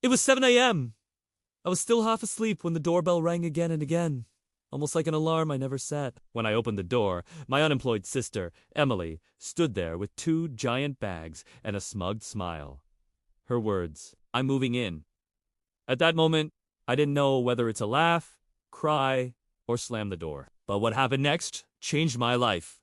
It was 7 a.m. I was still half asleep when the doorbell rang again and again, almost like an alarm I never set. When I opened the door, my unemployed sister, Emily, stood there with 2 giant bags and a smug smile. Her words, "I'm moving in." At that moment, I didn't know whether to laugh, cry, or slam the door. But what happened next changed my life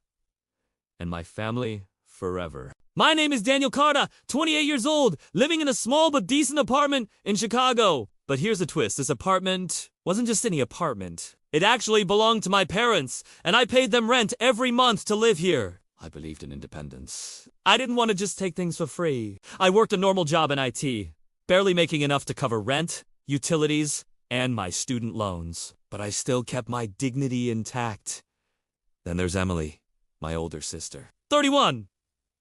and my family forever. My name is Daniel Carter, 28 years old, living in a small but decent apartment in Chicago. But here's the twist. This apartment wasn't just any apartment. It actually belonged to my parents, and I paid them rent every month to live here. I believed in independence. I didn't want to just take things for free. I worked a normal job in IT, barely making enough to cover rent, utilities, and my student loans. But I still kept my dignity intact. Then there's Emily, my older sister. 31.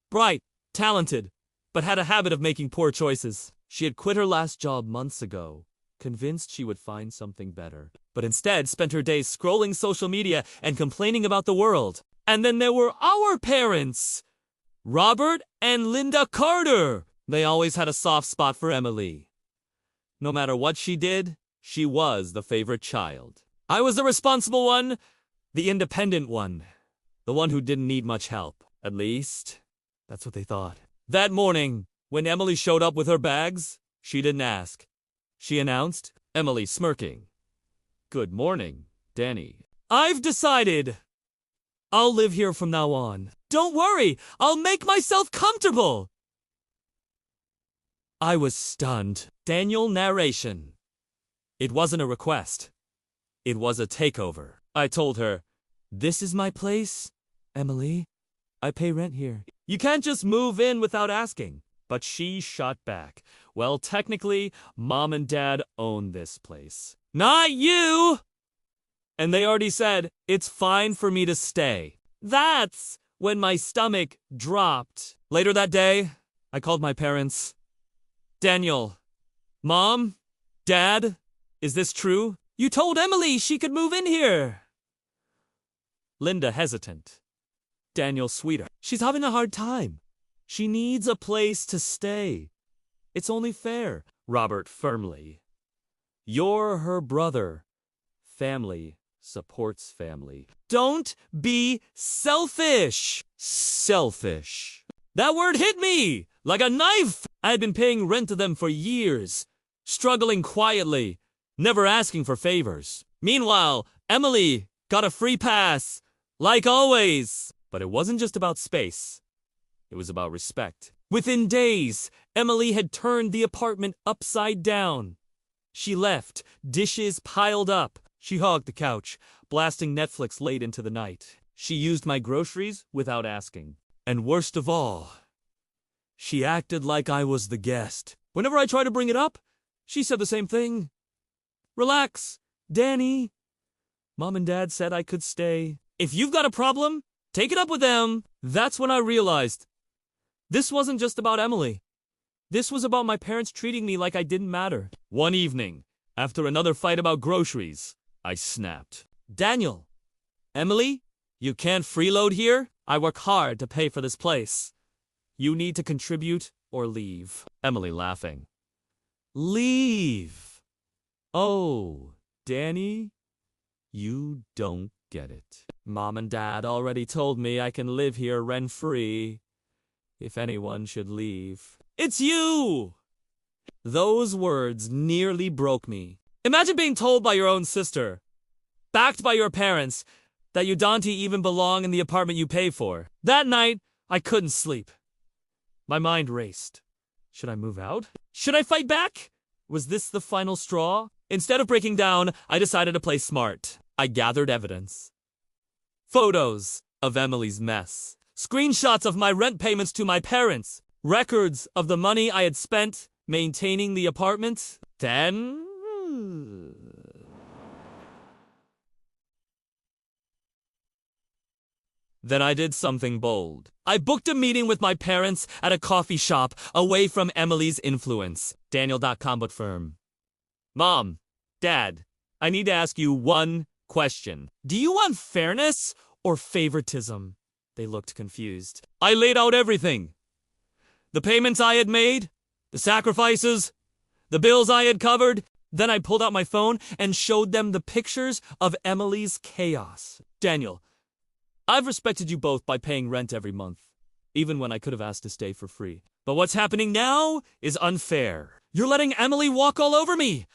Bright, talented, but had a habit of making poor choices. She had quit her last job months ago, convinced she would find something better, but instead spent her days scrolling social media and complaining about the world. And then there were our parents, Robert and Linda Carter. They always had a soft spot for Emily. No matter what she did, she was the favorite child. I was the responsible one, the independent one, the one who didn't need much help. At least, that's what they thought. That morning, when Emily showed up with her bags, she didn't ask. She announced, Emily smirking. "Good morning, Danny. I've decided I'll live here from now on. Don't worry, I'll make myself comfortable." I was stunned. Daniel narration. It wasn't a request. It was a takeover. I told her, "This is my place, Emily. I pay rent here. You can't just move in without asking." But she shot back. "Well, technically, Mom and Dad own this place. Not you!" And they already said, it's fine for me to stay. That's when my stomach dropped. Later that day, I called my parents. "Daniel, Mom, Dad, is this true? You told Emily she could move in here." Linda hesitant. Daniel sweeter. "She's having a hard time. She needs a place to stay. It's only fair." Robert firmly. "You're her brother. Family supports family. Don't be selfish." Selfish. That word hit me like a knife. I had been paying rent to them for years, struggling quietly, never asking for favors. Meanwhile, Emily got a free pass, like always. But it wasn't just about space. It was about respect. Within days, Emily had turned the apartment upside down. She left, dishes piled up. She hogged the couch, blasting Netflix late into the night. She used my groceries without asking. And worst of all, she acted like I was the guest. Whenever I tried to bring it up, she said the same thing. "Relax, Danny. Mom and Dad said I could stay. If you've got a problem, take it up with them." That's when I realized this wasn't just about Emily. This was about my parents treating me like I didn't matter. One evening, after another fight about groceries, I snapped. "Daniel, Emily, you can't freeload here. I work hard to pay for this place. You need to contribute or leave." Emily laughing. "Leave? Oh, Danny, you don't get it. Mom and Dad already told me I can live here rent-free. If anyone should leave, it's you." Those words nearly broke me. Imagine being told by your own sister, backed by your parents, that you don't even belong in the apartment you pay for. That night, I couldn't sleep. My mind raced. Should I move out? Should I fight back? Was this the final straw? Instead of breaking down, I decided to play smart. I gathered evidence. Photos of Emily's mess. Screenshots of my rent payments to my parents. Records of the money I had spent maintaining the apartment. Then I did something bold. I booked a meeting with my parents at a coffee shop away from Emily's influence. Daniel.com but firm. "Mom, Dad, I need to ask you one question. Do you want fairness or favoritism?" They looked confused. I laid out everything. The payments I had made, the sacrifices, the bills I had covered. Then I pulled out my phone and showed them the pictures of Emily's chaos. Daniel, I've respected you both by paying rent every month, even when I could have asked to stay for free. But what's happening now is unfair. You're letting Emily walk all over me.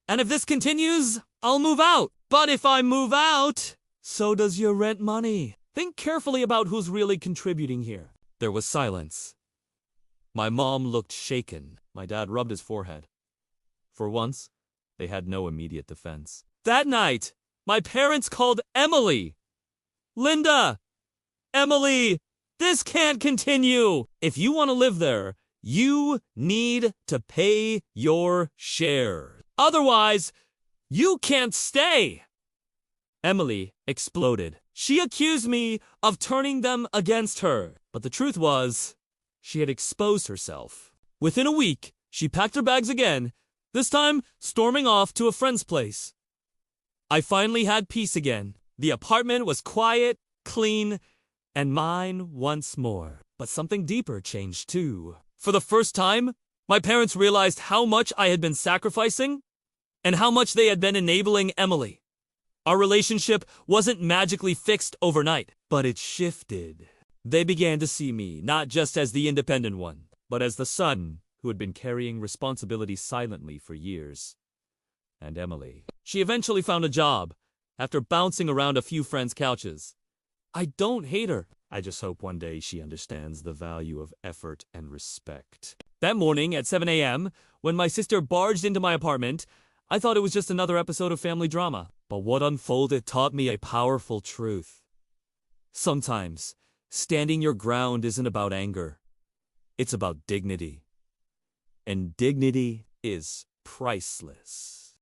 And if this continues, I'll move out. But if I move out, so does your rent money. Think carefully about who's really contributing here. There was silence. My mom looked shaken. My dad rubbed his forehead. For once, they had no immediate defense. That night, my parents called Emily. Linda! Emily! This can't continue! If you want to live there, you need to pay your share. Otherwise, you can't stay! Emily exploded. She accused me of turning them against her. But the truth was, she had exposed herself. Within a week, she packed her bags again, this time storming off to a friend's place. I finally had peace again. The apartment was quiet, clean, and mine once more. But something deeper changed too. For the first time, my parents realized how much I had been sacrificing and how much they had been enabling Emily. Our relationship wasn't magically fixed overnight, but it shifted. They began to see me not just as the independent one, but as the son who had been carrying responsibility silently for years. And Emily. She eventually found a job after bouncing around a few friends' couches. I don't hate her. I just hope one day she understands the value of effort and respect. That morning at 7 a.m., when my sister barged into my apartment, I thought it was just another episode of family drama. But what unfolded taught me a powerful truth. Sometimes, standing your ground isn't about anger. It's about dignity. And dignity is priceless.